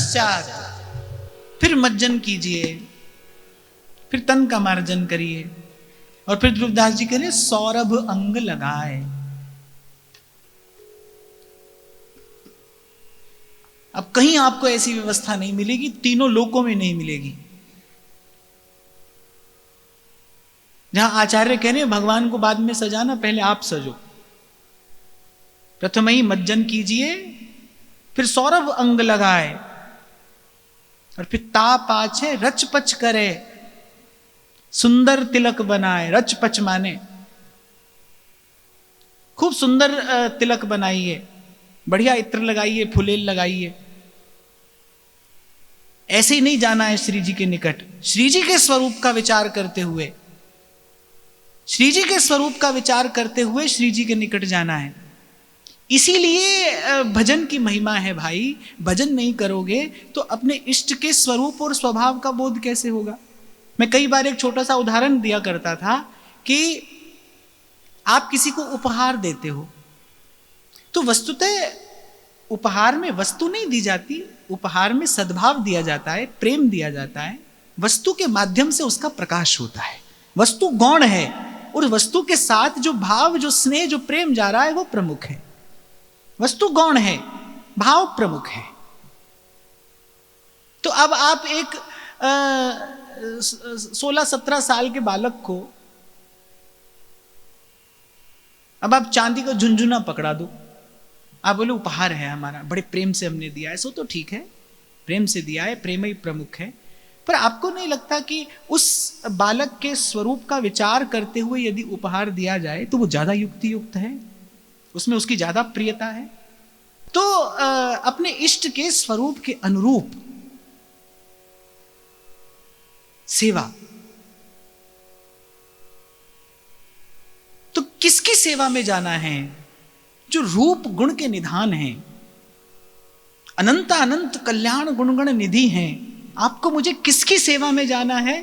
तत्पश्चात फिर मज्जन कीजिए, फिर तन का मार्जन करिए, और फिर ध्रुवदास जी कह रहे सौरभ अंग लगाए। अब कहीं आपको ऐसी व्यवस्था नहीं मिलेगी, तीनों लोकों में नहीं मिलेगी, जहां आचार्य कह रहे हैं भगवान को बाद में सजाना, पहले आप सजो। प्रथम ही मज्जन कीजिए, फिर सौरभ अंग लगाए, और फिर ता पाछे रच पच करे, सुंदर तिलक बनाए। रच पच माने खूब सुंदर तिलक बनाइए, बढ़िया इत्र लगाइए, फुलेल लगाइए। ऐसे ही नहीं जाना है श्री जी के निकट, श्री जी के स्वरूप का विचार करते हुए, श्री जी के स्वरूप का विचार करते हुए श्री जी के निकट जाना है। इसीलिए भजन की महिमा है भाई। भजन नहीं करोगे तो अपने इष्ट के स्वरूप और स्वभाव का बोध कैसे होगा। मैं कई बार एक छोटा सा उदाहरण दिया करता था कि आप किसी को उपहार देते हो तो वस्तुतः उपहार में वस्तु नहीं दी जाती, उपहार में सद्भाव दिया जाता है, प्रेम दिया जाता है। वस्तु के माध्यम से उसका प्रकाश होता है। वस्तु गौण है और वस्तु के साथ जो भाव, जो स्नेह, जो प्रेम जा रहा है वो प्रमुख है। वस्तु गौण है, भाव प्रमुख है। तो अब आप एक 16-17 साल के बालक को अब आप चांदी का झुंझुना पकड़ा दो, आप बोले उपहार है हमारा, बड़े प्रेम से हमने दिया है। सो तो ठीक है, प्रेम से दिया है, प्रेम ही प्रमुख है। पर आपको नहीं लगता कि उस बालक के स्वरूप का विचार करते हुए यदि उपहार दिया जाए तो वो ज्यादा युक्ति युक्त है, उसमें उसकी ज्यादा प्रियता है। तो अपने इष्ट के स्वरूप के अनुरूप सेवा, तो किसकी सेवा में जाना है? जो रूप गुण के निधान हैं, अनंत अनंत कल्याण गुणगण निधि हैं। आपको मुझे किसकी सेवा में जाना है?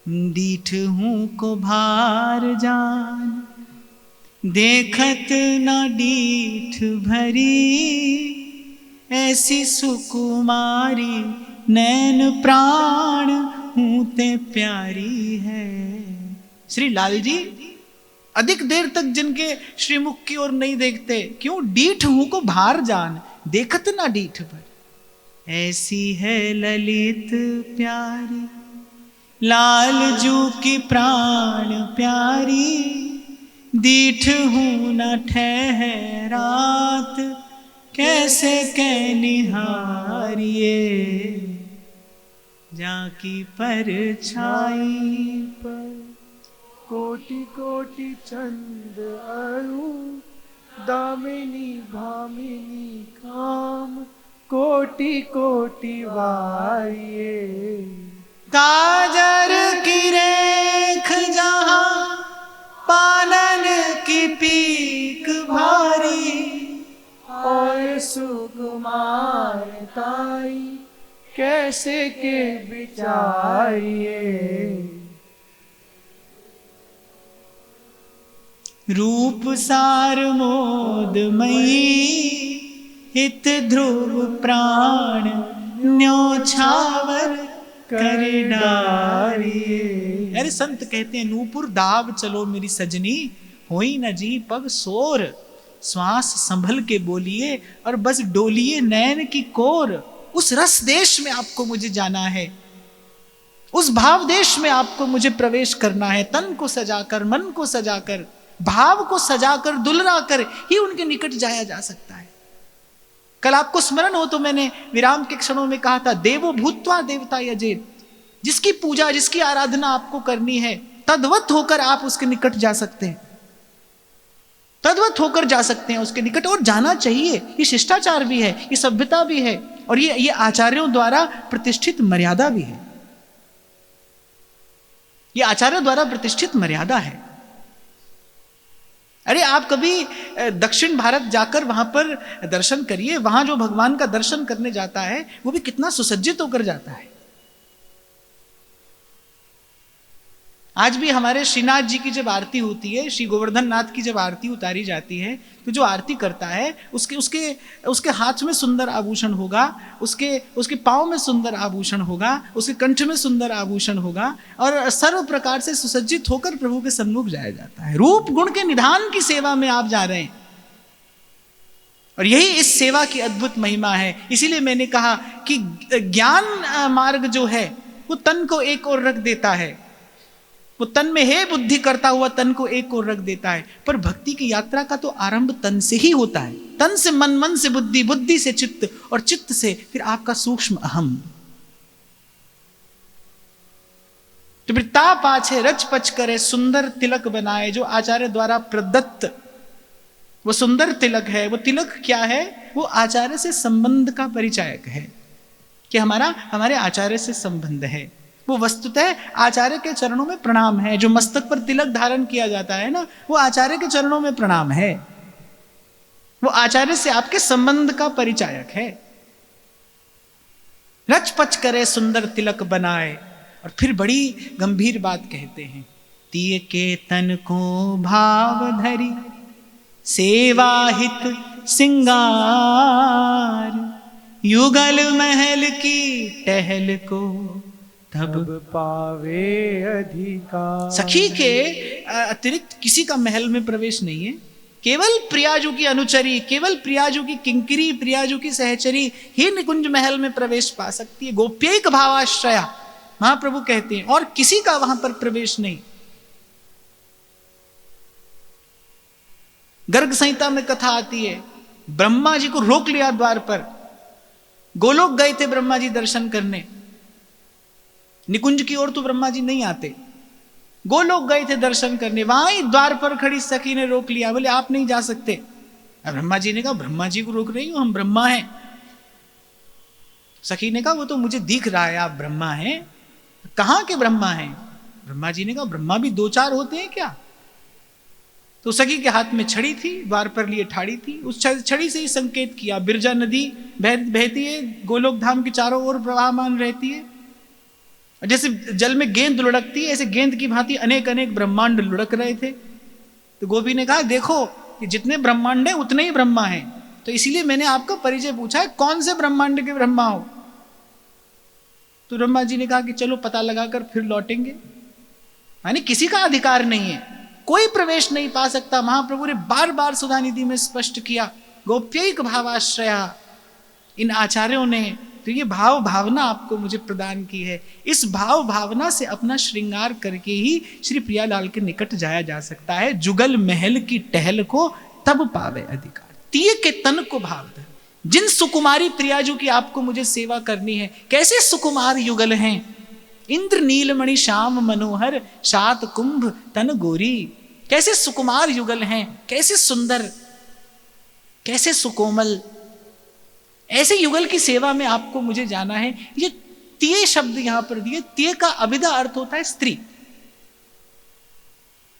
दीठ हूं को भार जान, देखत न डीठ भरी, ऐसी सुकुमारी नैन प्राण हूं ते प्यारी है। श्री लाल जी अधिक देर तक जिनके श्रीमुख की ओर नहीं देखते, क्यों? डीठ हूं को भार जान, देखत ना डीठ भर, ऐसी है ललित प्यारी, लाल जू की प्राण प्यारी, दीठ हूं न ठहरात, कैसे कै निहारिए, जाकी परछाई पर कोटि कोटि चंद अरु, दामिनी भामिनी काम, कोटि कोटि वारिये। काजर की रेख जहां, पानन की पीक भारी, और सुकुमार ताई, कैसे के विचारिये। रूप सार मोदमयी, हित ध्रुव प्राण न्योछावर कर डारिये। अरे संत कहते हैं नूपुर दाव चलो मेरी सजनी, होई न जी पग सोर, श्वास संभल के बोलिए और बस डोलिए नैन की कोर। उस रस देश में आपको मुझे जाना है, उस भाव देश में आपको मुझे प्रवेश करना है। तन को सजाकर, मन को सजाकर, भाव को सजाकर, दुलराकर ही उनके निकट जाया जा सकता है। कल आपको स्मरण हो तो मैंने विराम के क्षणों में कहा था, देवो भूत्वा देवता यजेत। जिसकी पूजा, जिसकी आराधना आपको करनी है, तद्वत होकर आप उसके निकट जा सकते हैं, तद्वत होकर जा सकते हैं उसके निकट, और जाना चाहिए। ये शिष्टाचार भी है, ये सभ्यता भी है, और ये आचार्यों द्वारा प्रतिष्ठित मर्यादा भी है। ये आचार्यों द्वारा प्रतिष्ठित मर्यादा है। अरे आप कभी दक्षिण भारत जाकर वहां पर दर्शन करिए, वहां जो भगवान का दर्शन करने जाता है वो भी कितना सुसज्जित होकर जाता है। आज भी हमारे श्रीनाथ जी की जब आरती होती है, श्री गोवर्धन नाथ की जब आरती उतारी जाती है, तो जो आरती करता है उसके उसके उसके हाथ में सुंदर आभूषण होगा, उसके पाँव में सुंदर आभूषण होगा, उसके कंठ में सुंदर आभूषण होगा, और सर्व प्रकार से सुसज्जित होकर प्रभु के सन्मुख जाया जाता है। रूप गुण के निधान की सेवा में आप जा रहे हैं, और यही इस सेवा की अद्भुत महिमा है। इसीलिए मैंने कहा कि ज्ञान मार्ग जो है वो तन को एक ओर रख देता है, वो तन में है बुद्धि करता हुआ तन को एक ओर रख देता है, पर भक्ति की यात्रा का तो आरंभ तन से ही होता है। तन से मन, मन से बुद्धि, बुद्धि से चित्त, और चित्त से फिर आपका सूक्ष्म अहम। तो फिर ता पाछे रच पच करे सुंदर तिलक बनाए, जो आचार्य द्वारा प्रदत्त वो सुंदर तिलक है। वो तिलक क्या है? वो आचार्य से संबंध का परिचायक है, कि हमारे आचार्य से संबंध है। वो वस्तुतः आचार्य के चरणों में प्रणाम है। जो मस्तक पर तिलक धारण किया जाता है ना, वो आचार्य के चरणों में प्रणाम है, वो आचार्य से आपके संबंध का परिचायक है। रच पच करे सुंदर तिलक बनाए, और फिर बड़ी गंभीर बात कहते हैं, तिय के तन को भाव धरी सेवा हित सिंगार, युगल महल की टहल को तब पावे अधिकार। सखी के अतिरिक्त किसी का महल में प्रवेश नहीं है। केवल प्रियाजू की अनुचरी, केवल प्रियाजू की किंकिरी, प्रियाजू की सहचरी ही निकुंज महल में प्रवेश पा सकती है। गोप्यैक भावाश्रया महाप्रभु कहते हैं, और किसी का वहां पर प्रवेश नहीं। गर्ग संहिता में कथा आती है, ब्रह्मा जी को रोक लिया द्वार पर। गोलोक गए थे ब्रह्मा जी दर्शन करने, निकुंज की ओर तो ब्रह्मा जी नहीं आते, गोलोक गए थे दर्शन करने। वहां ही द्वार पर खड़ी सखी ने रोक लिया, बोले आप नहीं जा सकते। ब्रह्मा जी ने कहा ब्रह्मा जी को रोक रही हूं, हम ब्रह्मा हैं। सखी ने कहा वो तो मुझे दिख रहा है आप ब्रह्मा हैं। कहां के ब्रह्मा हैं? ब्रह्मा जी ने कहा ब्रह्मा भी दो चार होते हैं क्या? तो सखी के हाथ में छड़ी थी, द्वार पर लिए ठाड़ी थी। उस छड़ी से ही संकेत किया। बिरजा नदी बहती है, गोलोक धाम के चारों ओर प्रवाहमान रहती है। जैसे जल में गेंद लुढ़कती है, ऐसे गेंद की भांति अनेक अनेक ब्रह्मांड लुढ़क रहे थे। तो गोपी ने कहा देखो कि जितने ब्रह्मांड हैं उतने ही ब्रह्मा हैं, तो इसीलिए मैंने आपका परिचय पूछा है, कौन से ब्रह्मांड के ब्रह्मा हो? तो ब्रह्मा जी ने कहा कि चलो पता लगाकर फिर लौटेंगे। यानी किसी का अधिकार नहीं है, कोई प्रवेश नहीं पा सकता। महाप्रभु ने बार बार सुधानिधि में स्पष्ट किया, गोप्यैक भावाश्रया, इन आचार्यों ने तो ये भाव भावना आपको मुझे प्रदान की है। इस भाव भावना से अपना श्रृंगार करके ही श्री प्रियालाल के निकट जाया जा सकता है। जुगल महल की टहल को तब पावे अधिकार, तिय के तन को भाव धर। जिन सुकुमारी प्रियाजू की आपको मुझे सेवा करनी है, कैसे सुकुमार युगल हैं, इंद्र नीलमणि श्याम मनोहर शात कुंभ तन गोरी। कैसे सुकुमार युगल हैं, कैसे सुंदर, कैसे सुकोमल, ऐसे युगल की सेवा में आपको मुझे जाना है। ये तिय शब्द यहां पर दिए। तिय का अभिधा अर्थ होता है स्त्री,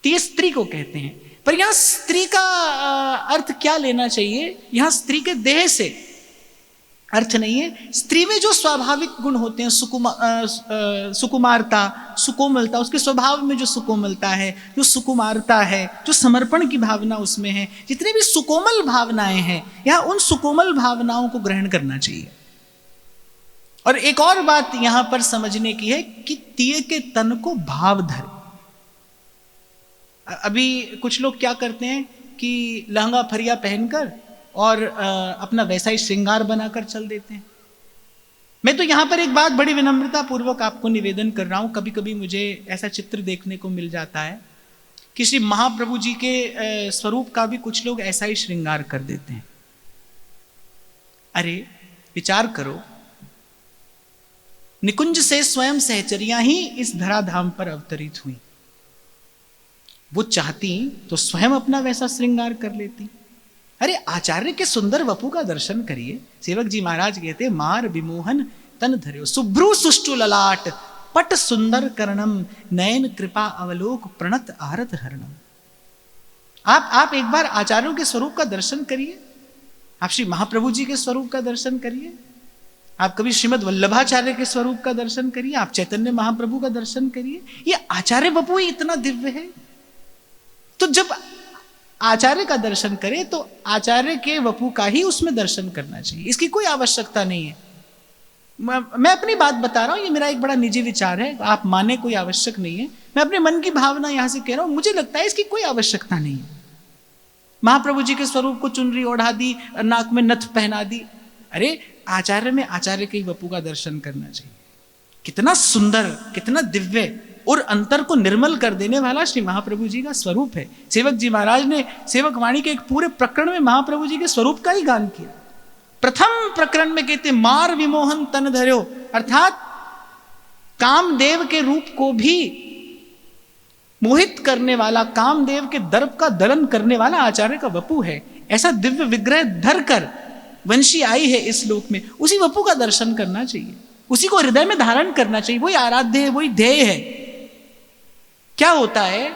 तिय स्त्री को कहते हैं। पर यहां स्त्री का अर्थ क्या लेना चाहिए? यहां स्त्री के देह से अर्थ नहीं है। स्त्री में जो स्वाभाविक गुण होते हैं, सुकुमारता, सुकोमलता, उसके स्वभाव में जो सुकोमलता है, जो सुकुमारता है, जो समर्पण की भावना उसमें है, जितनी भी सुकोमल भावनाएं हैं, यहां उन सुकोमल भावनाओं को ग्रहण करना चाहिए। और एक और बात यहां पर समझने की है कि तिय के तन को भाव धर। अभी कुछ लोग क्या करते हैं कि लहंगा फरिया पहनकर और अपना वैसा ही श्रृंगार बनाकर चल देते हैं। मैं तो यहां पर एक बात बड़ी विनम्रता पूर्वक आपको निवेदन कर रहा हूं। कभी कभी मुझे ऐसा चित्र देखने को मिल जाता है कि श्री महाप्रभु जी के स्वरूप का भी कुछ लोग ऐसा ही श्रृंगार कर देते हैं। अरे विचार करो, निकुंज से स्वयं सहचरियां ही इस धराधाम पर अवतरित हुई। वो चाहती तो स्वयं अपना वैसा श्रृंगार कर लेती। अरे आचार्य के सुंदर वपु का दर्शन करिए। सेवक जी महाराज कहते मार विमोहन तन धर्यो, शुभ्रू सुष्टु ललाट पट सुंदर कर्णम, नयन कृपा अवलोक प्रणत आरत हरणम। आप एक बार आचार्यों के स्वरूप का दर्शन करिए, आप श्री महाप्रभु जी के स्वरूप का दर्शन करिए। आप कभी श्रीमद् वल्लभाचार्य के स्वरूप का दर्शन करिए, आप चैतन्य महाप्रभु का दर्शन करिए, ये आचार्य वपु ही इतना दिव्य है। तो जब आचार्य का दर्शन करें तो आचार्य के वपु का ही उसमें दर्शन करना चाहिए, इसकी कोई आवश्यकता नहीं है। मैं अपनी बात बता रहा हूं, ये मेरा एक बड़ा निजी विचार है, आप माने कोई आवश्यक नहीं है, मैं अपने मन की भावना यहां से कह रहा हूं, मुझे लगता है इसकी कोई आवश्यकता नहीं है। महाप्रभु जी के स्वरूप को चुनरी ओढ़ा दी, नाक में नथ पहना दी, अरे आचार्य में आचार्य के वपु का दर्शन करना चाहिए। कितना सुंदर, कितना दिव्य और अंतर को निर्मल कर देने वाला श्री महाप्रभु जी का स्वरूप है। सेवक जी महाराज ने सेवक वाणी के एक पूरे प्रकरण में महाप्रभु जी के स्वरूप का ही गान किया। प्रथम प्रकरण में कहते मार विमोहन तन धर्यो, अर्थात कामदेव के रूप को भी मोहित करने वाला, कामदेव के दर्प का दलन करने वाला आचार्य का वपु है। ऐसा दिव्य विग्रह धरकर वंशी आई है इस लोक में, उसी वपु का दर्शन करना चाहिए, उसी को हृदय में धारण करना चाहिए, वही आराध्य है, वही ध्येय है। क्या होता है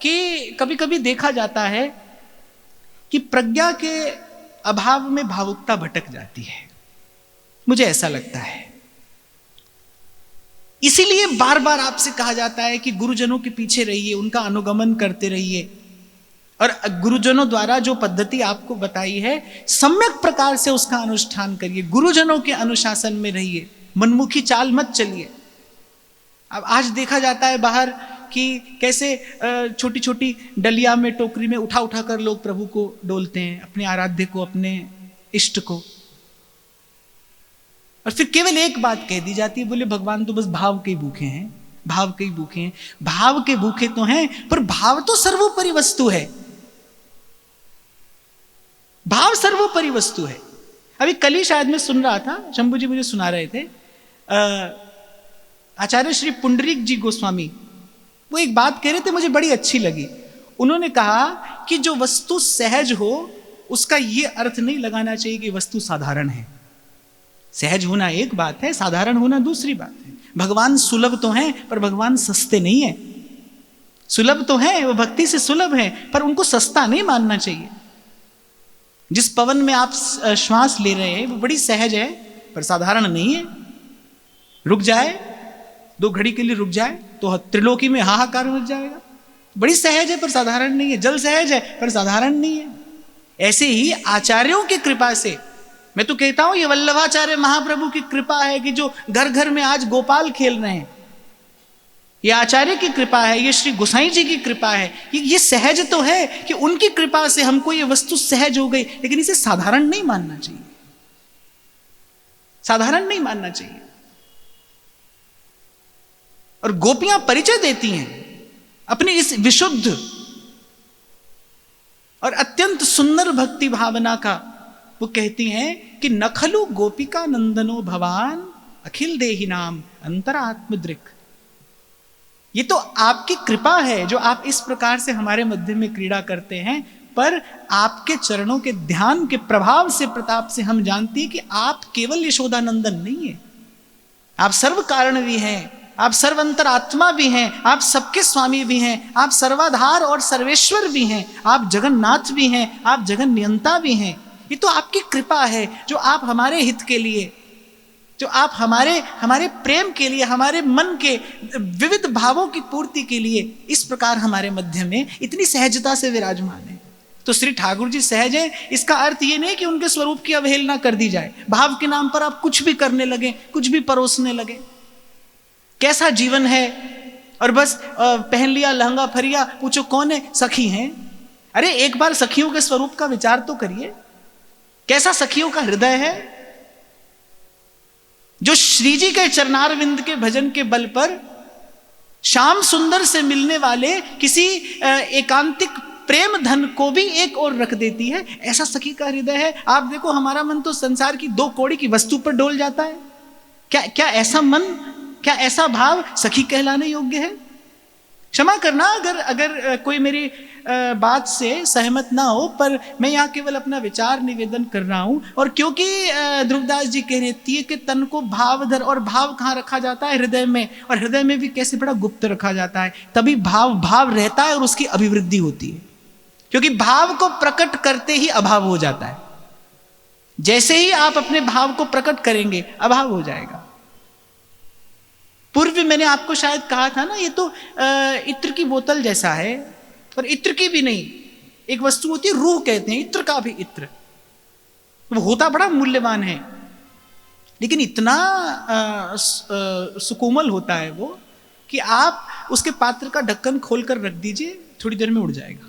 कि कभी कभी देखा जाता है कि प्रज्ञा के अभाव में भावुकता भटक जाती है, मुझे ऐसा लगता है। इसीलिए बार बार आपसे कहा जाता है कि गुरुजनों के पीछे रहिए, उनका अनुगमन करते रहिए, और गुरुजनों द्वारा जो पद्धति आपको बताई है सम्यक प्रकार से उसका अनुष्ठान करिए, गुरुजनों के अनुशासन में रहिए, मनमुखी चाल मत चलिए। अब आज देखा जाता है बाहर कि कैसे छोटी छोटी डलिया में, टोकरी में उठा उठा कर लोग प्रभु को डोलते हैं, अपने आराध्य को, अपने इष्ट को, और फिर केवल एक बात कह दी जाती है, बोले भगवान तो बस भाव के भूखे हैं, भाव के ही भूखे हैं। भाव के भूखे तो हैं, पर भाव तो सर्वोपरि वस्तु है, भाव सर्वोपरि वस्तु है। अभी कल ही शायद मैं सुन रहा था, शंभू जी मुझे सुना रहे थे, आचार्य श्री पुंडरीक जी गोस्वामी वो एक बात कह रहे थे, मुझे बड़ी अच्छी लगी। उन्होंने कहा कि जो वस्तु सहज हो उसका यह अर्थ नहीं लगाना चाहिए कि वस्तु साधारण है। सहज होना एक बात है, साधारण होना दूसरी बात है। भगवान सुलभ तो हैं, पर भगवान सस्ते नहीं है। सुलभ तो हैं, वो भक्ति से सुलभ हैं, पर उनको सस्ता नहीं मानना चाहिए। जिस पवन में आप श्वास ले रहे हैं वो बड़ी सहज है, पर साधारण नहीं है। रुक जाए, 2 घड़ी के लिए रुक जाए तो त्रिलोकी में हाहाकार मच जाएगा। बड़ी सहज है पर साधारण नहीं है। जल सहज है पर साधारण नहीं है। ऐसे ही आचार्यों की कृपा से, मैं तो कहता हूं ये वल्लभाचार्य महाप्रभु की कृपा है कि जो घर घर में आज गोपाल खेल रहे हैं, ये आचार्य की कृपा है, ये श्री गोसाई जी की कृपा है। ये सहज तो है कि उनकी कृपा से हमको ये वस्तु सहज हो गई, लेकिन इसे साधारण नहीं मानना चाहिए, साधारण नहीं मानना चाहिए। और गोपियां परिचय देती हैं अपनी इस विशुद्ध और अत्यंत सुंदर भक्ति भावना का। वो कहती हैं कि नखलु गोपिका नंदनो भवान अखिल देहि नाम अंतरात्मदृक्। ये तो आपकी कृपा है जो आप इस प्रकार से हमारे मध्य में क्रीड़ा करते हैं, पर आपके चरणों के ध्यान के प्रभाव से, प्रताप से हम जानते हैं कि आप केवल यशोदानंदन नहीं है, आप सर्व कारण भी हैं, आप सर्वंतर आत्मा भी हैं, आप सबके स्वामी भी हैं, आप सर्वाधार और सर्वेश्वर भी हैं, आप जगन्नाथ भी हैं, आप जगन नियंता भी हैं। ये तो आपकी कृपा है जो आप हमारे हित के लिए, जो आप हमारे प्रेम के लिए, हमारे मन के विविध भावों की पूर्ति के लिए इस प्रकार हमारे मध्य में इतनी सहजता से विराजमान है। तो श्री ठाकुर जी सहज है, इसका अर्थ ये नहीं कि उनके स्वरूप की अवहेलना कर दी जाए, भाव के नाम पर आप कुछ भी करने लगे, कुछ भी परोसने लगे। कैसा जीवन है, और बस पहन लिया लहंगा फरिया, पूछो कौन है, सखी हैं। अरे एक बार सखियों के स्वरूप का विचार तो करिए, कैसा सखियों का हृदय है जो श्री जी के चरणारविंद के भजन के बल पर श्याम सुंदर से मिलने वाले किसी एकांतिक प्रेम धन को भी एक ओर रख देती है। ऐसा सखी का हृदय है। आप देखो हमारा मन तो संसार की 2 कौड़ी की वस्तु पर डोल जाता है। क्या ऐसा मन, क्या ऐसा भाव सखी कहलाने योग्य है? क्षमा करना अगर कोई मेरी बात से सहमत ना हो, पर मैं यहाँ केवल अपना विचार निवेदन कर रहा हूँ। और क्योंकि ध्रुवदास जी कह रहे थे कि तन को भाव धर, और भाव कहाँ रखा जाता है? हृदय में। और हृदय में भी कैसे बड़ा गुप्त रखा जाता है, तभी भाव रहता है और उसकी अभिवृद्धि होती है। क्योंकि भाव को प्रकट करते ही अभाव हो जाता है। जैसे ही आप अपने भाव को प्रकट करेंगे अभाव हो जाएगा। पूर्व मैंने आपको शायद कहा था ना, ये तो इत्र की बोतल जैसा है, पर इत्र की भी नहीं, एक वस्तु होती है रूह कहते हैं, इत्र का भी इत्र, वो होता बड़ा मूल्यवान है, लेकिन इतना सुकोमल होता है वो कि आप उसके पात्र का ढक्कन खोलकर रख दीजिए, थोड़ी देर में उड़ जाएगा,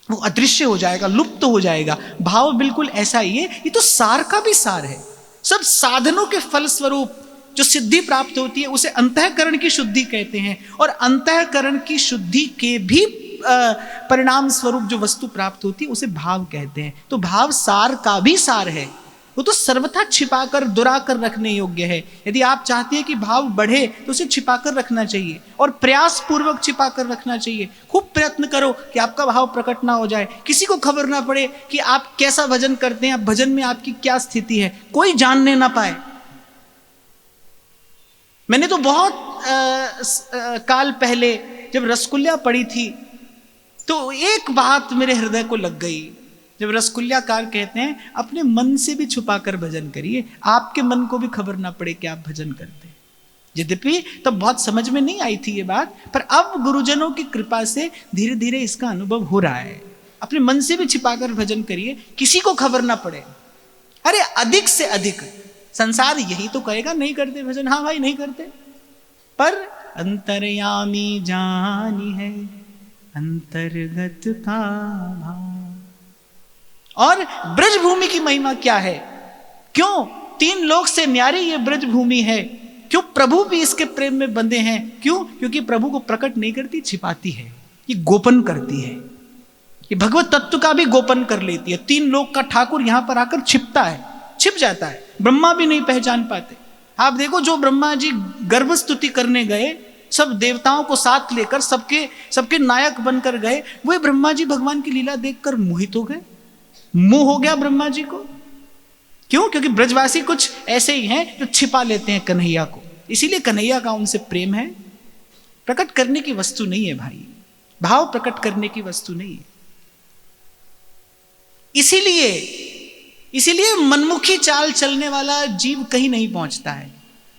वो अदृश्य हो जाएगा, लुप्त हो जाएगा। भाव बिल्कुल ऐसा ही है, ये तो सार का भी सार है। सब साधनों के फल स्वरूप जो सिद्धि प्राप्त होती है उसे अंतःकरण की शुद्धि कहते हैं, और अंतःकरण की शुद्धि के भी परिणाम स्वरूप जो वस्तु प्राप्त होती है उसे भाव कहते हैं। तो भाव सार का भी सार है, वो तो सर्वथा छिपाकर दुराकर रखने योग्य है। यदि आप चाहते हैं कि भाव बढ़े तो उसे छिपाकर रखना चाहिए, और प्रयास पूर्वक छिपाकर रखना चाहिए। खूब प्रयत्न करो कि आपका भाव प्रकट ना हो जाए, किसी को खबर ना पड़े कि आप कैसा भजन करते हैं, आप भजन में आपकी क्या स्थिति है, कोई जानने ना पाए। मैंने तो बहुत काल पहले जब रसकुल्ला पढ़ी थी तो एक बात मेरे हृदय को लग गई। जब रसकुल्लाकार कहते हैं अपने मन से भी छुपाकर भजन करिए, आपके मन को भी खबर ना पड़े कि आप भजन करते हैं। यद्यपि तब बहुत समझ में नहीं आई थी ये बात, पर अब गुरुजनों की कृपा से धीरे धीरे इसका अनुभव हो रहा है। अपने मन से भी छिपाकर भजन करिए, किसी को खबर ना पड़े। अरे अधिक से अधिक संसार यही तो कहेगा नहीं करते भजन, हाँ भाई नहीं करते, पर अंतर्यामी जानी है अंतर्गत का भाव। और ब्रजभूमि की महिमा क्या है, क्यों 3 लोक से न्यारी ये ब्रजभूमि है, क्यों प्रभु भी इसके प्रेम में बंधे हैं, क्यों? क्योंकि प्रभु को प्रकट नहीं करती, छिपाती है, ये गोपन करती है, ये भगवत तत्व का भी गोपन कर लेती है। 3 लोक का ठाकुर यहां पर आकर छिपता है, छिप जाता है, ब्रह्मा भी नहीं पहचान पाते। आप देखो जो ब्रह्मा जी गर्भ स्तुति करने गए, सब देवताओं को साथ लेकर सबके नायक बनकर गए, वही ब्रह्मा जी भगवान की लीला देखकर मोहित हो गए, मोह हो गया ब्रह्मा जी को। क्यों? क्योंकि ब्रजवासी कुछ ऐसे ही हैं जो छिपा लेते हैं कन्हैया को, इसीलिए कन्हैया का उनसे प्रेम है। प्रकट करने की वस्तु नहीं है भाई, भाव प्रकट करने की वस्तु नहीं है। इसीलिए मनमुखी चाल चलने वाला जीव कहीं नहीं पहुंचता है।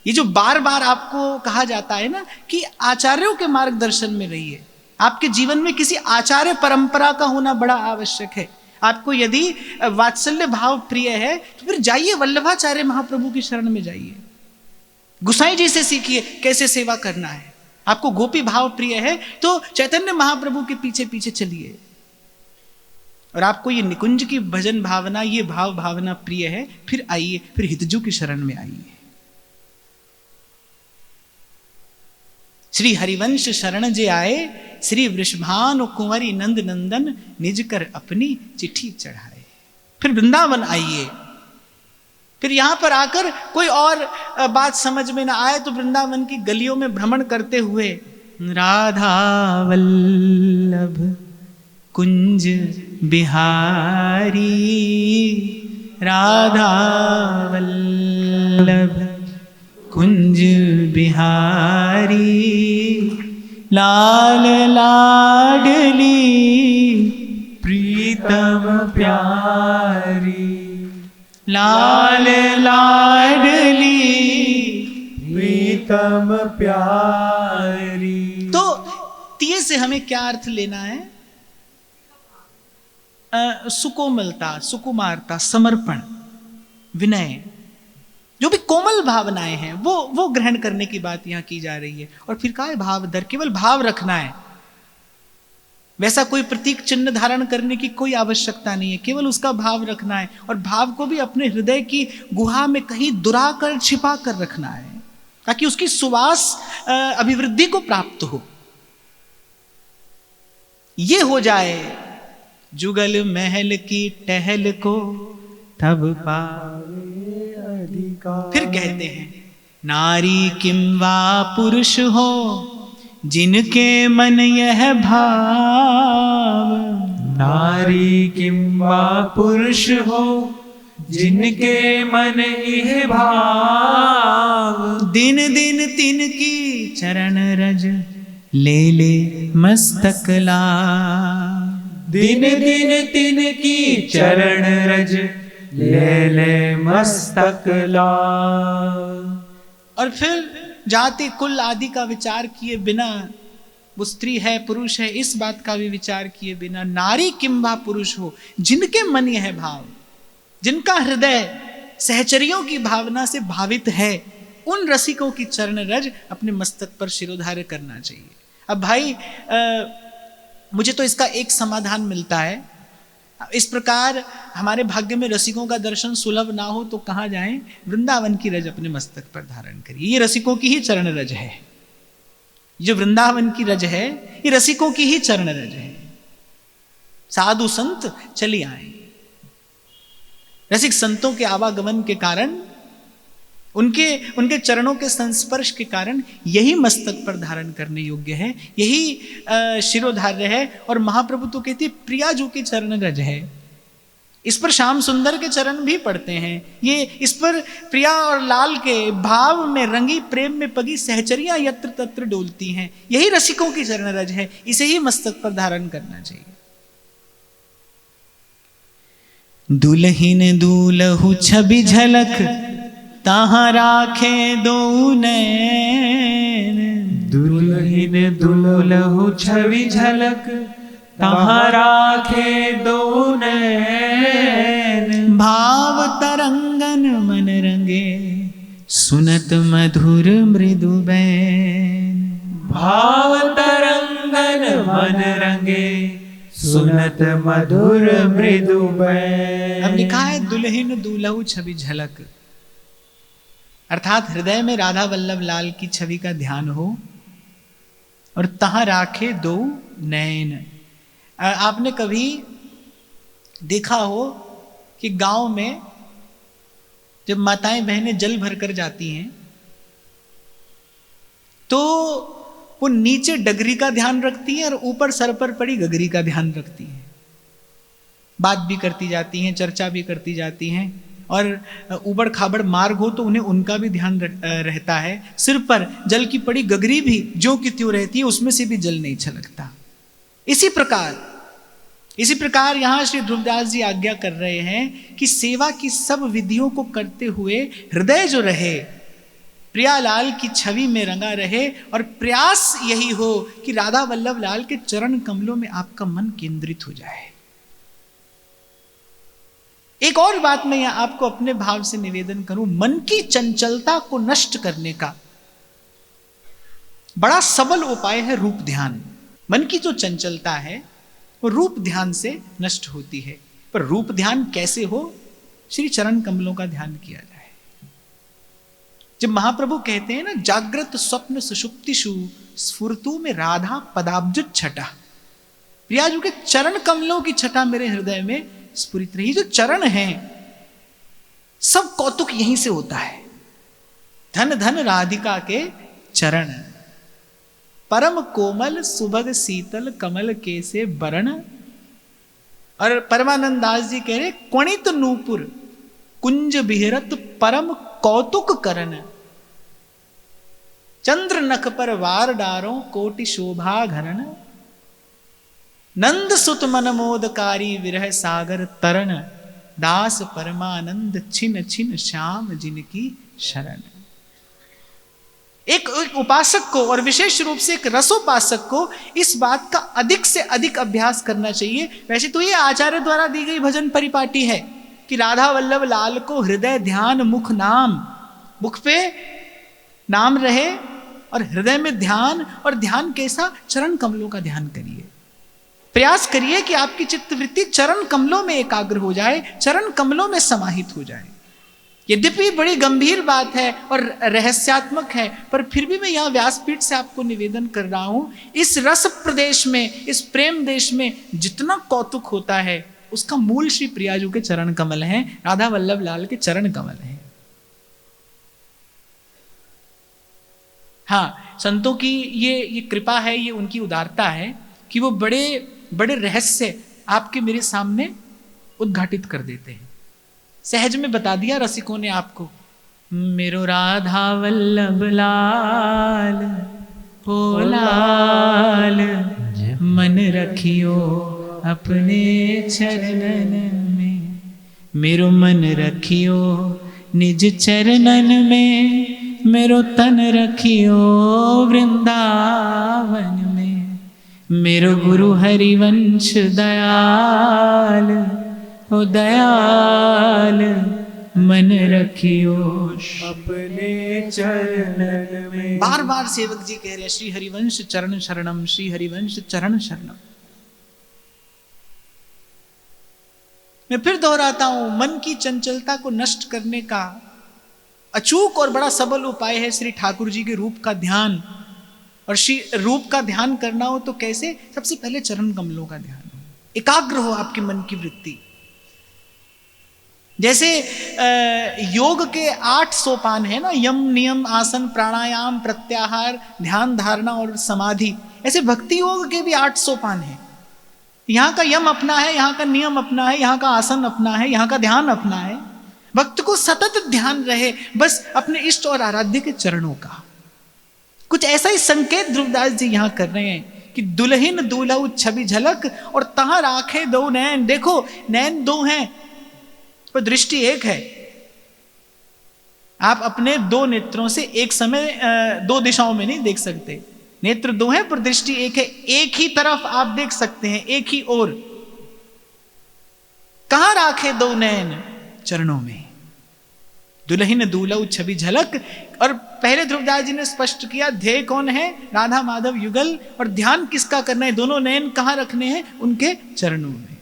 ये जो बार बार आपको कहा जाता है ना कि आचार्यों के मार्गदर्शन में रहिए, आपके जीवन में किसी आचार्य परंपरा का होना बड़ा आवश्यक है। आपको यदि वात्सल्य भाव प्रिय है तो फिर जाइए वल्लभाचार्य महाप्रभु की शरण में जाइए, गुसाई जी से सीखिए कैसे सेवा करना है। आपको गोपी भाव प्रिय है तो चैतन्य महाप्रभु के पीछे पीछे चलिए, और आपको ये निकुंज की भजन भावना, ये भाव भावना प्रिय है, फिर आइए, फिर हितजू की शरण में आइए। श्री हरिवंश शरण जे आए, श्री वृषभानु कुंवरी नंद नंदन निज कर अपनी चिट्ठी चढ़ाए। फिर वृंदावन आइए, फिर यहां पर आकर कोई और बात समझ में ना आए तो वृंदावन की गलियों में भ्रमण करते हुए राधा वल्लभ कुंज बिहारी, राधा वल्लभ कुंज बिहारी, लाल लाडली प्रीतम प्यारी, लाल लाडली प्रीतम प्यारी। तो तीय से हमें क्या अर्थ लेना है? सुकोमलता, सुकुमारता, समर्पण, विनय, जो भी कोमल भावनाएं हैं वो ग्रहण करने की बात यहां की जा रही है। और फिर कहा है भाव धर, केवल भाव रखना है, वैसा कोई प्रतीक चिन्ह धारण करने की कोई आवश्यकता नहीं है, केवल उसका भाव रखना है। और भाव को भी अपने हृदय की गुहा में कहीं दुरा कर छिपा कर रखना है, ताकि उसकी सुवास अभिवृद्धि को प्राप्त हो। ये हो जाए जुगल महल की टहल को तब पावे अधिकार। फिर कहते हैं नारी किंवा पुरुष हो जिनके मन यह भाव, नारी किंवा पुरुष हो जिनके मन यह भाव, दिन दिन तिनकी चरण रज ले ले मस्तक ला, दिन दिन तिनकी चरण रज ले ले मस्तक लाल। और फिर जाति कुल आदि का विचार किए बिना, वो स्त्री है पुरुष है इस बात का भी विचार किए बिना, नारी किंबा पुरुष हो, जिनके मन यह भाव, जिनका हृदय सहचरियों की भावना से भावित है, उन रसिकों की चरण रज अपने मस्तक पर शिरोधार्य करना चाहिए। अब भाई मुझे तो इसका एक समाधान मिलता है, इस प्रकार हमारे भाग्य में रसिकों का दर्शन सुलभ ना हो तो कहाँ जाएं? वृंदावन की रज अपने मस्तक पर धारण करिए। ये रसिकों की ही चरण रज है, जो वृंदावन की रज है ये रसिकों की ही चरण रज है। साधु संत चली आए, रसिक संतों के आवागमन के कारण, उनके चरणों के संस्पर्श के कारण यही मस्तक पर धारण करने योग्य है, यही शिरोधार्य है। और महाप्रभु तो कहते प्रिया जो के चरण रज है, इस पर श्याम सुंदर के चरण भी पड़ते हैं। ये इस पर प्रिया और लाल के भाव में रंगी प्रेम में पगी सहचरियां यत्र तत्र डोलती हैं, यही रसिकों की चरण रज है, इसे ही मस्तक पर धारण करना चाहिए। दुल्हिन दूल्हु छवि झलक ताहा राखे दो नैन। दुल्हिन दुल्हु छवि झलक ताहा राखे दो नैन। भाव तरंगन मन रंगे सुनत मधुर मृदु बैन। भाव तरंगन मन रंगे सुनत मधुर मृदु बैन। अब लिखा है दुल्हिन दूल्हु छवि झलक, अर्थात हृदय में राधा वल्लभ लाल की छवि का ध्यान हो और तहां राखे दो नैन। आपने कभी देखा हो कि गांव में जब माताएं बहनें जल भर कर जाती हैं तो वो नीचे डगरी का ध्यान रखती हैं और ऊपर सर पर पड़ी गगरी का ध्यान रखती हैं, बात भी करती जाती हैं, चर्चा भी करती जाती हैं, और ऊबड़ खाबड़ मार्ग हो तो उन्हें उनका भी ध्यान रहता है। सिर पर जल की पड़ी गगरी भी ज्यों की त्यों रहती है, उसमें से भी जल नहीं छलकता। इसी प्रकार यहाँ श्री ध्रुवदास जी आज्ञा कर रहे हैं कि सेवा की सब विधियों को करते हुए हृदय जो रहे प्रियालाल की छवि में रंगा रहे, और प्रयास यही हो कि राधा वल्लभ लाल के चरण कमलों में आपका मन केंद्रित हो जाए। एक और बात मैं यहां आपको अपने भाव से निवेदन करूं, मन की चंचलता को नष्ट करने का बड़ा सबल उपाय है रूप ध्यान। मन की जो चंचलता है वो रूप ध्यान से नष्ट होती है। पर रूप ध्यान कैसे हो? श्री चरण कमलों का ध्यान किया जाए। जब महाप्रभु कहते हैं ना, जागृत स्वप्न सुषुप्तिषु स्फुरतु में राधा पदाब्ज छटा, प्रियाजू के चरण कमलों की छटा मेरे हृदय में स्फुरित रही। जो चरण हैं सब कौतुक यहीं से होता है। धन धन राधिका के चरण, परम कोमल सुभग शीतल कमल के से बरण। और परमानंद दास जी कह रहे, क्वणित नूपुर कुंज बिहरत परम कौतुक करन। चंद्र नख पर वार डारों कोटि शोभा घरन। नंद सुत मन मोदकारी विरह सागर तरन। दास परमानंद छिन छिन श्याम जिनकी शरण। एक उपासक को, और विशेष रूप से एक रसोपासक को, इस बात का अधिक से अधिक अभ्यास करना चाहिए। वैसे तो ये आचार्य द्वारा दी गई भजन परिपाटी है कि राधा वल्लभ लाल को हृदय ध्यान मुख नाम, मुख पे नाम रहे और हृदय में ध्यान। और ध्यान कैसा? चरण कमलों का ध्यान करिए। प्रयास करिए कि आपकी चित्तवृत्ति चरण कमलों में एकाग्र हो जाए, चरण कमलों में समाहित हो जाए। यद्यपि बड़ी गंभीर बात है और रहस्यात्मक है, पर फिर भी मैं यहाँ व्यासपीठ से आपको निवेदन कर रहा हूं, इस रस प्रदेश में, इस प्रेम देश में जितना कौतुक होता है उसका मूल श्री प्रियाजू के चरण कमल हैं, राधा वल्लभ लाल के चरण कमल हैं। हाँ, संतों की ये कृपा है, ये उनकी उदारता है कि वो बड़े बड़े रहस्य आपके मेरे सामने उद्घाटित कर देते हैं। सहज में बता दिया रसिकों ने आपको, मेरो राधा वल्लभ लाल ओ लाल, मन रखियो अपने चरणन में। मेरो मन रखियो निज चरणन में, मेरो तन रखियो वृंदावन में। मेरो गुरु हरिवंश दयाल, ओ दयाल मन रखियो अपने चरणन में। बार बार सेवक जी कह रहे हैं श्री हरिवंश चरण शरणम, श्री हरिवंश चरण शरणम। मैं फिर दोहराता हूं, मन की चंचलता को नष्ट करने का अचूक और बड़ा सबल उपाय है श्री ठाकुर जी के रूप का ध्यान। और श्री रूप का ध्यान करना हो तो कैसे? सबसे पहले चरण कमलों का ध्यान हो, एकाग्र हो आपके मन की वृत्ति। जैसे योग के 8 सोपान है ना, यम नियम आसन प्राणायाम प्रत्याहार ध्यान धारणा और समाधि, ऐसे भक्ति योग के भी 8 सोपान है। यहाँ का यम अपना है, यहाँ का नियम अपना है, यहाँ का आसन अपना है, यहाँ का ध्यान अपना है। भक्त को सतत ध्यान रहे बस अपने इष्ट और आराध्य के चरणों का। कुछ ऐसा ही संकेत ध्रुवदास जी यहाँ कर रहे हैं कि दुल्हिन दूल्हू छवि झलक और तहां राखे दो नैन। देखो नैन 2 हैं पर दृष्टि एक है। आप अपने 2 नेत्रों से एक समय 2 दिशाओं में नहीं देख सकते। नेत्र 2 हैं पर दृष्टि एक है, एक ही तरफ आप देख सकते हैं, एक ही ओर। कहां राखे 2 नैन? चरणों में। दुल्हिन दूल्हू छवि झलक। और पहले ध्रुवदास जी ने स्पष्ट किया ध्येय कौन है? राधा माधव युगल। और ध्यान किसका करना है? दोनों नयन कहां रखने हैं? उनके चरणों में।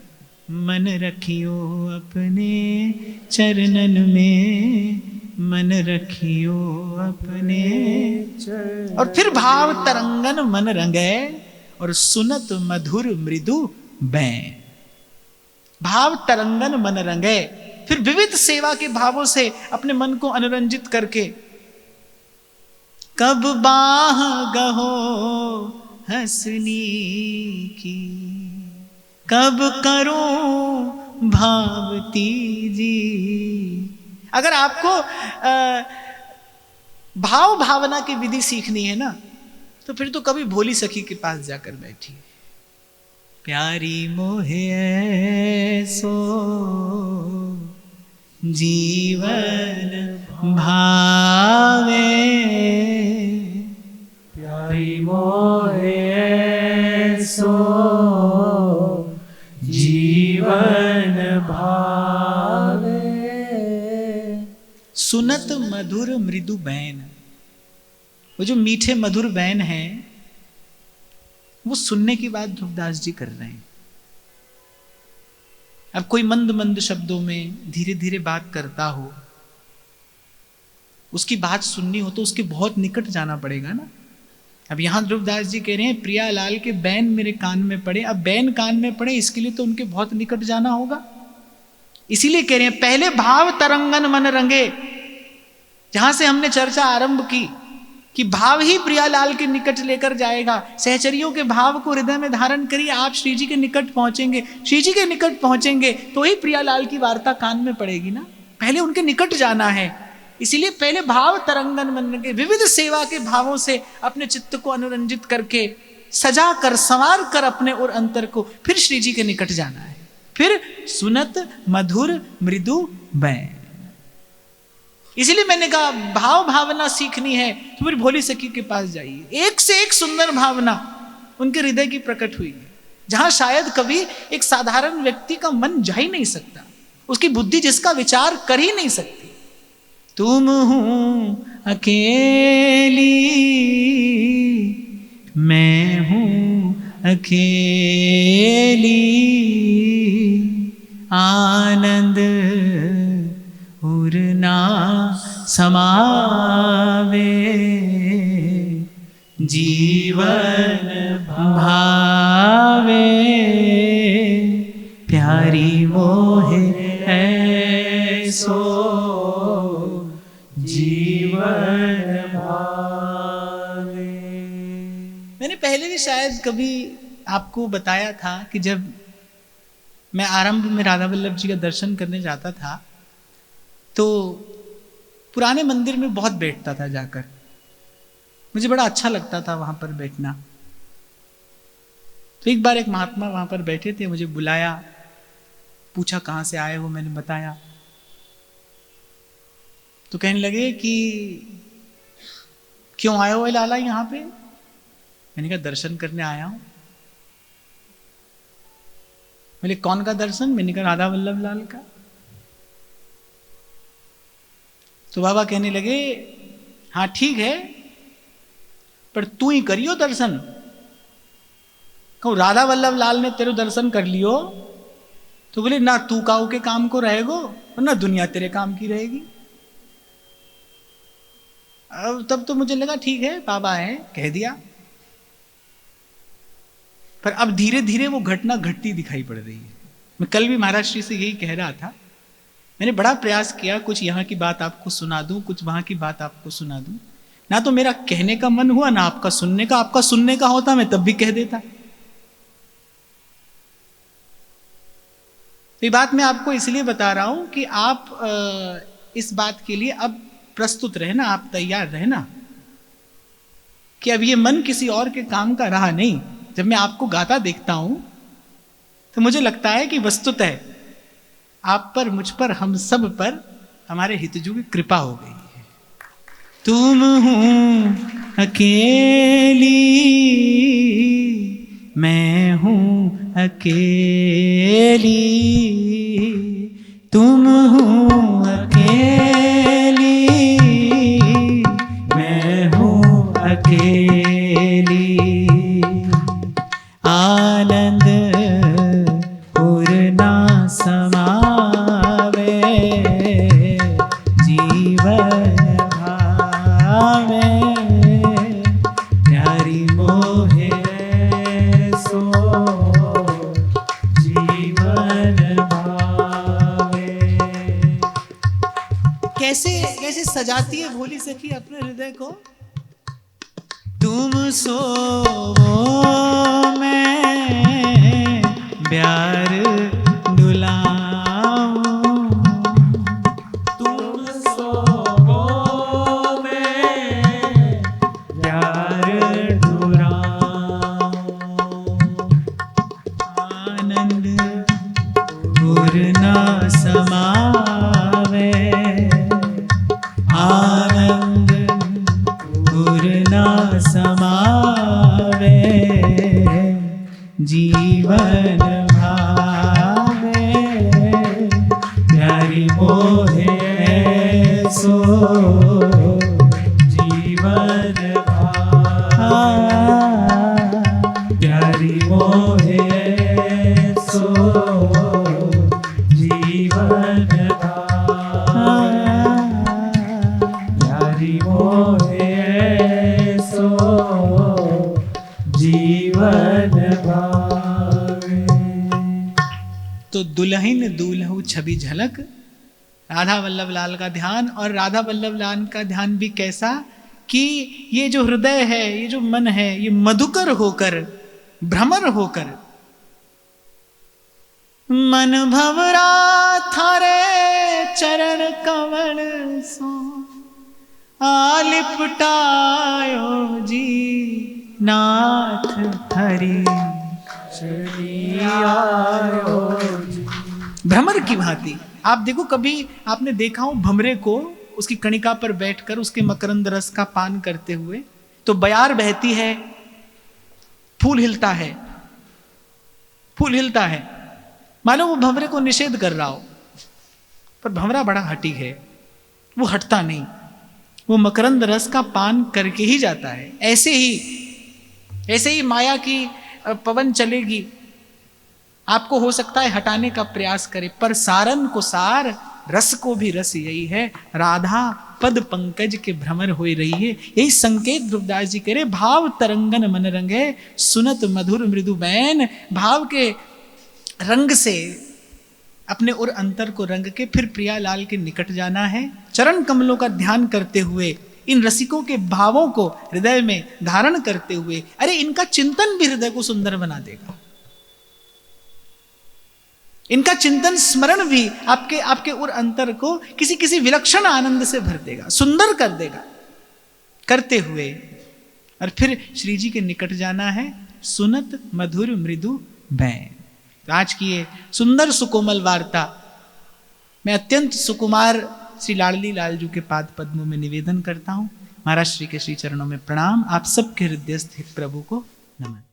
मन रखियो अपने चरणन में, मन रखियो अपने चरणन। और फिर भाव तरंगन मन रंगे और सुनत मधुर मृदु बैन। भाव तरंगन मन रंगे, फिर विविध सेवा के भावों से अपने मन को अनुरंजित करके कब बाह गहो हंसनी की, कब करूं भावती जी। अगर आपको भाव भावना की विधि सीखनी है ना, तो फिर तो कभी भोली सखी के पास जाकर बैठिए। प्यारी मोहे ऐसो जीवन भावे, प्यारी मोहे ऐसो जीवन भावे। सुनत मधुर मृदु बैन। वो जो मीठे मधुर बैन हैं, वो सुनने की बात ध्रुवदास जी कर रहे हैं। अब कोई मंद मंद शब्दों में धीरे धीरे बात करता हो, उसकी बात सुननी हो तो उसके बहुत निकट जाना पड़ेगा ना। अब यहां ध्रुवदास जी कह रहे हैं प्रियालाल के बैन मेरे कान में पड़े। अब बैन कान में पड़े इसके लिए तो उनके बहुत निकट जाना होगा। इसीलिए कह रहे हैं पहले भाव तरंगन मन रंगे। जहां से हमने चर्चा आरंभ की कि भाव ही प्रियालाल के निकट लेकर जाएगा। सहचरियों के भाव को हृदय में धारण करिए, आप श्री जी के निकट पहुंचेंगे। श्री जी के निकट पहुंचेंगे तो ही प्रियालाल की वार्ता कान में पड़ेगी ना। पहले उनके निकट जाना है। इसीलिए पहले भाव तरंगन मन के विविध सेवा के भावों से अपने चित्त को अनुरंजित करके सजा कर संवार कर अपने और अंतर को फिर श्री जी के निकट जाना है। फिर सुनत मधुर मृदु बैन। इसीलिए मैंने कहा भाव भावना सीखनी है तो फिर भोली सखी के पास जाइए। एक से एक सुंदर भावना उनके हृदय की प्रकट हुई है, जहां शायद कभी एक साधारण व्यक्ति का मन जा ही नहीं सकता, उसकी बुद्धि जिसका विचार कर ही नहीं सकती। तुम हूं अकेली, मैं हूं अकेली, आनंद उरना समावे, जीवन भावे, प्यारी मोहे ऐसो जीवन भावे। मैंने पहले भी शायद कभी आपको बताया था कि जब मैं आरंभ में राधा वल्लभ जी का दर्शन करने जाता था तो पुराने मंदिर में बहुत बैठता था जाकर। मुझे बड़ा अच्छा लगता था वहां पर बैठना। तो एक बार एक महात्मा वहां पर बैठे थे, मुझे बुलाया पूछा कहाँ से आए हो, मैंने बताया। तो कहने लगे कि क्यों आए हो लाला यहाँ पे? मैंने कहा दर्शन करने आया हूं। बोले कौन का दर्शन? मैंने कहा राधा वल्लभ लाल का। तो बाबा कहने लगे हाँ ठीक है, पर तू ही करियो दर्शन। कहूँ राधा वल्लभ लाल ने तेरे दर्शन कर लियो तो बोले ना तू काऊ के काम को रहेगो और ना दुनिया तेरे काम की रहेगी। अब तब तो मुझे लगा ठीक है बाबा है, कह दिया। पर अब धीरे धीरे वो घटना घटती दिखाई पड़ रही है। मैं कल भी महाराज श्री से यही कह रहा था, मैंने बड़ा प्रयास किया कुछ यहाँ की बात आपको सुना दूं, कुछ वहां की बात आपको सुना दूं। ना तो मेरा कहने का मन हुआ ना आपका सुनने का। आपका सुनने का होता मैं तब भी कह देता। ये बात मैं आपको इसलिए बता रहा हूं कि आप इस बात के लिए अब प्रस्तुत रहे ना, आप तैयार रहे ना कि अब ये मन किसी और के काम का रहा नहीं। जब मैं आपको गाता देखता हूं तो मुझे लगता है कि वस्तुतः आप पर, मुझ पर, हम सब पर हमारे हितजू की कृपा हो गई है। तुम हूं अकेली, मैं हूं अकेली, तुम हूं अकेली, मैं हूं अकेली। आनंद पूर्णा समावे, जीवन भावे, प्यारी मोहे सो जीवन भावे। कैसे कैसे सजाती है भोली सखी अपने हृदय को। तुम सोवो मैं प्यार डुलाऊं, तुम सोवो मैं प्यार डुलाऊं। आनंद पूर्णा समावे, आनंद पूर्णा समावे, जीवन भावे, प्यारी मोहे सो जीवन भावे, प्यारी मोहे सो जीवन भावे, प्यारी मोहे सो जीवन भावे। तो दुल्हन दूल्हू छवि झलक, राधा वल्लभ लाल का ध्यान। और राधा वल्लभ लाल का ध्यान भी कैसा कि ये जो हृदय है, ये जो मन है, ये मधुकर होकर, भ्रमर होकर, मन भवरा थारे चरण कमल सो आलिपटायो जी नाथ हरि आयो जी। भ्रमर की भांति आप देखो, कभी आपने देखा हो भमरे को उसकी कणिका पर बैठकर उसके मकरंद रस का पान करते हुए, तो बयार बहती है, फूल हिलता है, फूल हिलता है, मानो वो भंवरे को निषेध कर रहा हो। पर भंवरा बड़ा हठी है, वो हटता नहीं, वो मकरंद रस का पान करके ही जाता है। ऐसे ही माया की पवन चलेगी, आपको हो सकता है हटाने का प्रयास करे, पर सारन को सार, रस को भी रस यही है। राधा पद पंकज के भ्रमर हो रही है, यही संकेत ध्रुवदास जी कह रहे। भाव तरंगन मन रंगे, सुनत मधुर मृदु बैन। भाव के रंग से अपने और अंतर को रंग के फिर प्रियालाल के निकट जाना है। चरण कमलों का ध्यान करते हुए, इन रसिकों के भावों को हृदय में धारण करते हुए, अरे इनका चिंतन भी हृदय को सुंदर बना देगा। इनका चिंतन स्मरण भी आपके और अंतर को किसी किसी विलक्षण आनंद से भर देगा, सुंदर कर देगा। करते हुए और फिर श्री जी के निकट जाना है। सुनत मधुर मृदु बैन, तो आज की ये सुंदर सुकोमल वार्ता मैं अत्यंत सुकुमार श्री लाडली लालजू के पाद पद्मों में निवेदन करता हूं। महाराज श्री के श्री चरणों में प्रणाम। आप सबके हृदयस्थ प्रभु को नमन।